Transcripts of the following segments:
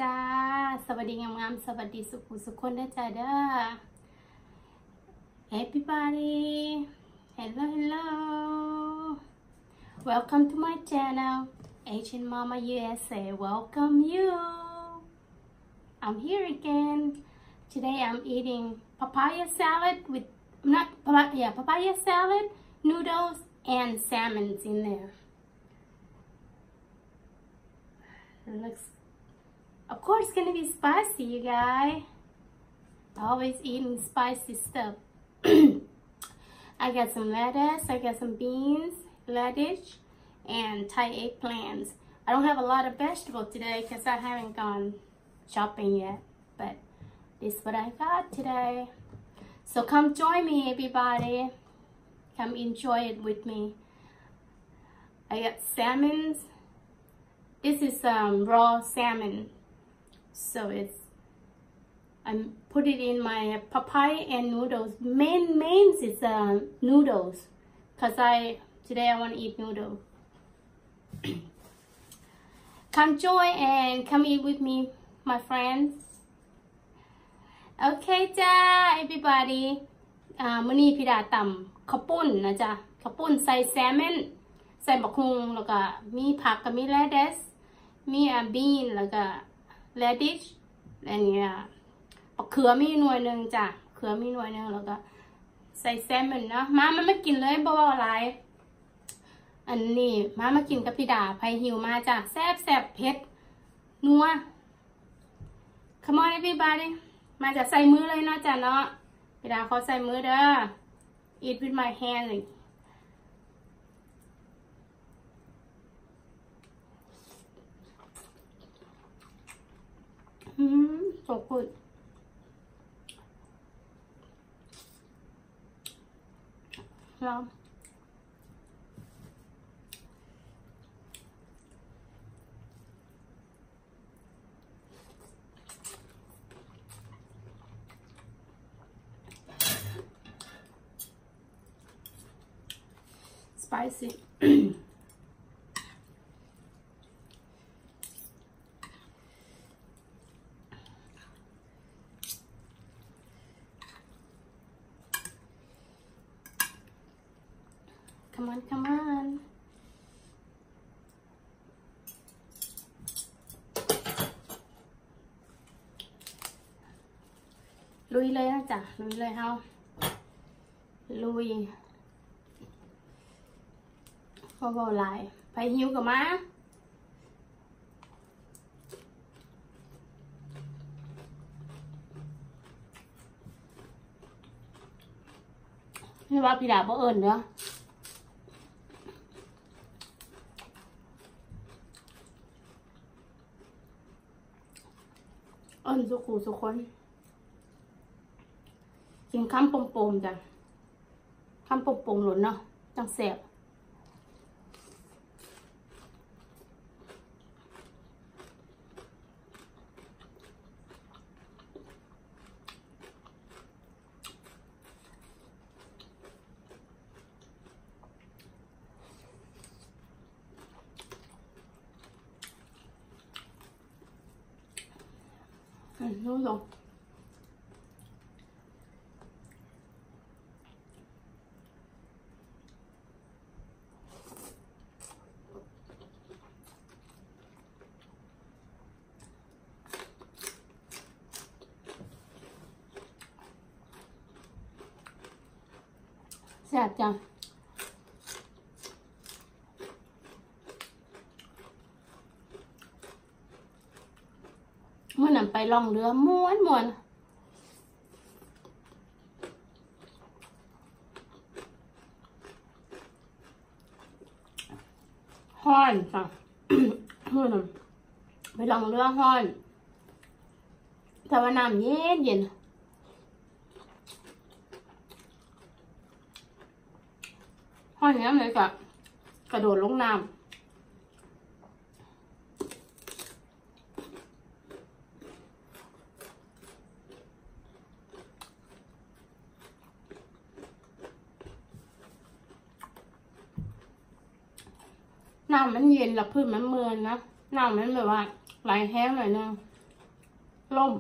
จ้าสวัสดีงามๆสวัสดีสุขคนได้จ้าเด้อ Everybody hello welcome to my channel Asian Mama USA welcome you I'm here again today I'm eating papaya salad with papaya salad noodles and salmons in there it looks of course it's gonna be spicy you guys always eating spicy stuff I got some lettuce I got some beans radish and Thai eggplants I don't have a lot of vegetables today because I haven't gone shopping yet but this is what I got today so come join me everybody come enjoy it with me I got salmons this is raw salmon so I put it in my papaya and noodles mains is noodles because today I want to eat noodles come join and come eat with me my friends okay จ้า everybody มื้อนี้พี่ดาตำข้าวปุ้นนะจ๊ะข้าวปุ้นใส่แซลมอนใส่บักฮุงแล้วก็มีผักกับมี lettuce มีbean แล้วก็ radish อันนี้ปักเขือมีหน่วยหนึ่งจ้ะเขือมีหน่วยหนึ่งแล้วก็ใส่แซลมอนเนาะมันไม่กินเลยบ่ว่าอะไรอันนี้มากินกับพี่ดาไผหิวมาจ้ะแซ่บเผ็ดนัว Come on everybody มาจะใส่มือเลยเนาะจ้ะเนาะพี่ดาขอใส่มือเด้อ Eat with my hand so good yeah. Spicy come on ลุยเลยนะจ๊ะลุยเลยเฮาลุยพอบอกลายไปหิวกับมาไม่ว่าพี่ดาบ่เอิญเนาะเอิญสุขคนกินข้ามปมๆจ้ะข้ามปมหล่นเนาะจังแสบรู้หรอแซ่บจังเมื่อนั้นไปล่องเรือม้วนห้อนค่ะ เมื่อนั้นไปล่องเรือห้อนแต่ว่าน้ำเย็นห้อนอย่างนั้นเลยกะกระโดดลงน้ำน้ำมันเย็นแล้วพื้นมันเมือนนะน้ำมันแบบว่าไหลแห้งหน่อยนึง ล่ม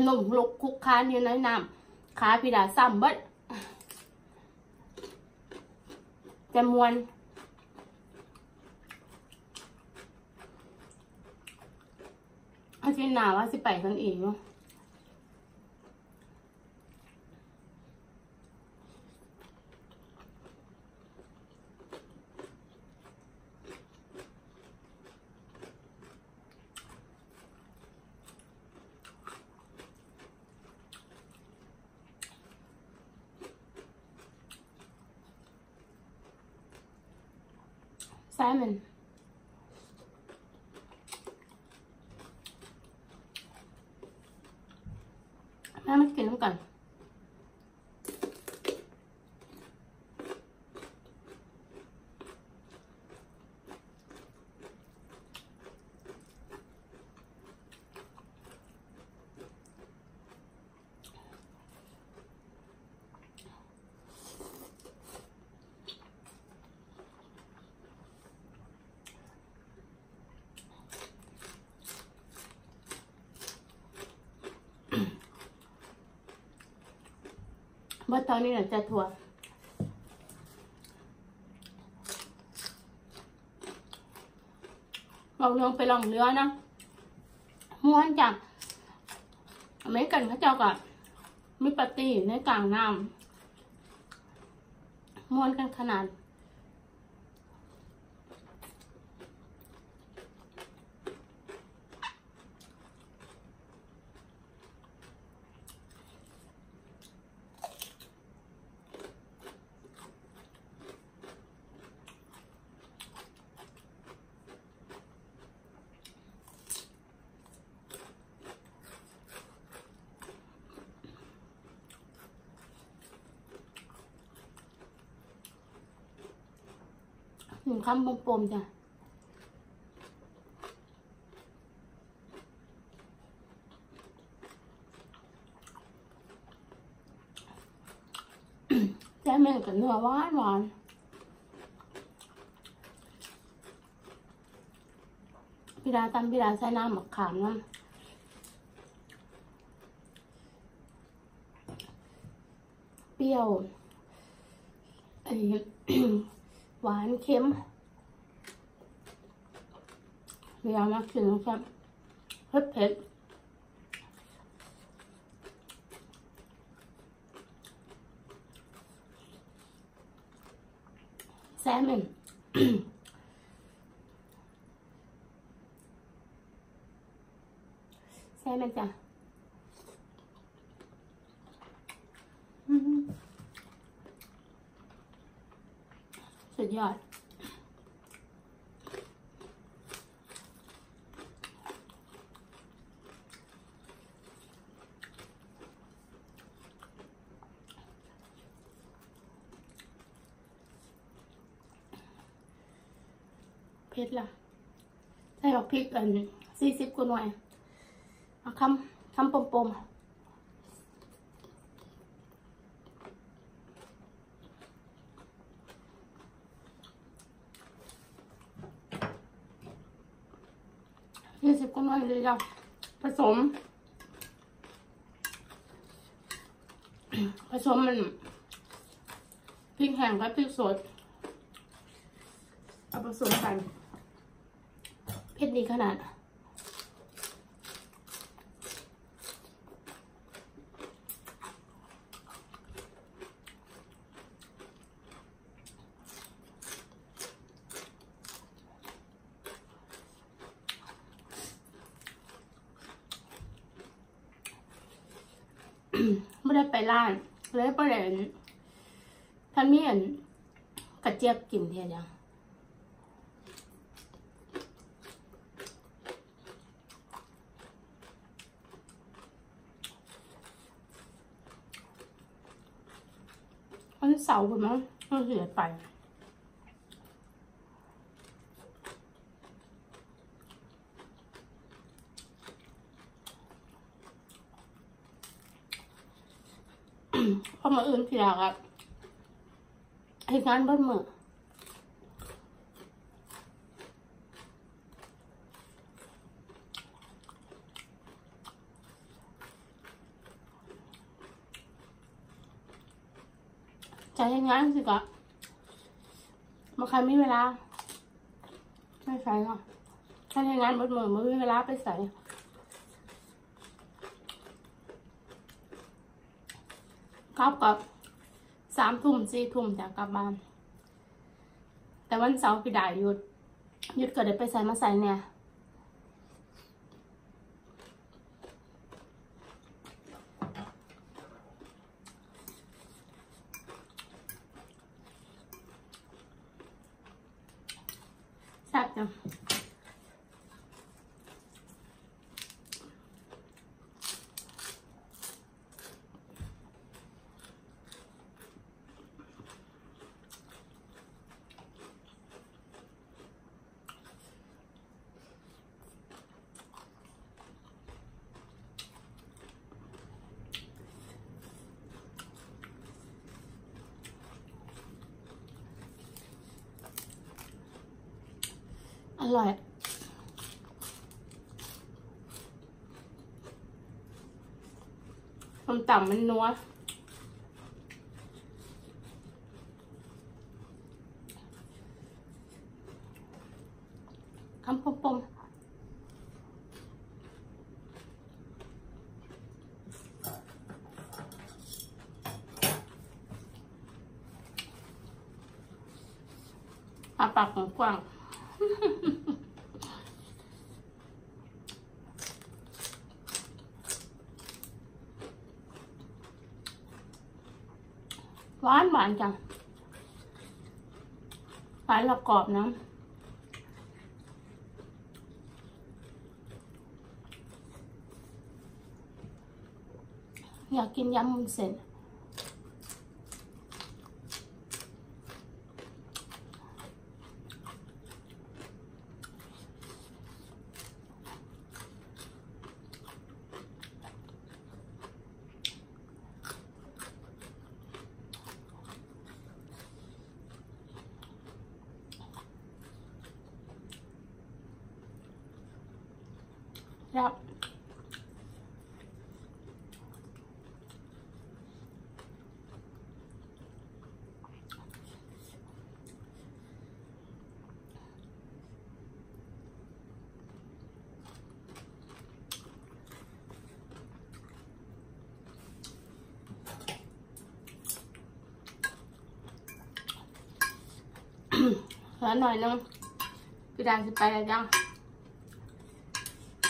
ล่มลุกคุกคานอยู่ในน้ำขาพี่ดาซ้ำเบิดแต่มวนอาทิตย์หน้าว่าสิไปกันอีกเนาะแซลมอนแม่ไม่กินน้ำกันเมื่อตอนนี้เราจะถั่วเราลงไปลองเรือนะม้วนจากอเมริกันเขาเจ้ากับมีปาร์ตี้ในกลางน้ำม้วนกันขนาดหนึ่งคำปมๆจ้ะแจ่แม่กับเนื้อหวานหวานพี่ดาตำพี่ดาใส่น้ำมะขามน้ำเปรี้ยวอันนี้ หวานเค็มพยายามมากินนะครับเผ็ดแซลมอน แซลมอนจ้ะสุดยอดเผ็ดล่ะใส่ดอกพริกอัน40 กว่าหน่วยเอาคำปมๆ20 กว่าหน่วยเลยจ้ะผสมมันพริกแห้งกับพริกสดเอาผสมกันเผ็ดดีขนาดไม่ได้ไปร้านเลยประเด็นท่านมีอันกระเจี๊ยบกินเทียนยังวันเสาร์ผมมั้งก็เสียไปพอมาอื่นทีหลังอะให้งานเบิ้ลมือ งานสิกะบางครั้งไม่เวลาไม่ใส่หรอกถ้าทำงานหมดมือไม่มีเวลาไปใส่กลับกับ3 ทุ่ม 4 ทุ่มจากกลับบ้านแต่วันเสาร์พี่ได้หยุดก็ได้ไปใส่มาใส่เนี่ยแซ่บจังอร่อยส้มตำมันนัวคำปมปากของกว้างหวานจังหวานแล้วกรอบนะอยากกินยำวุ้นเส้นครับแล้วหน่อยนึงพี่ดาจะไปแล้วจัง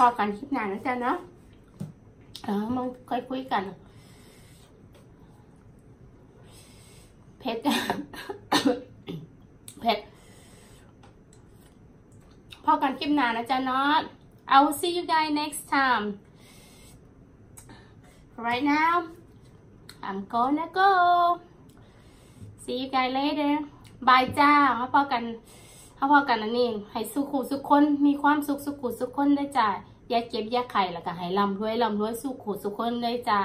พอกันคลิปหน้านะจ๊ะเนาะมันค่อยคุยกันเผ็ด เผ็ดพอกันคลิปหน้านะจ๊ะเนาะ I will see you guys next time right now I'm gonna go see you guys later bye จ้ามาพอกันอันนี้ให้สุขุสุขคนมีความสุขสุขุสุขคนได้จ้าอย่าเก็บอย่าไข่แล้วก็ให้ร่ำรวยสุขุสุขคนได้จ้า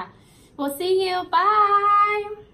We'll see you bye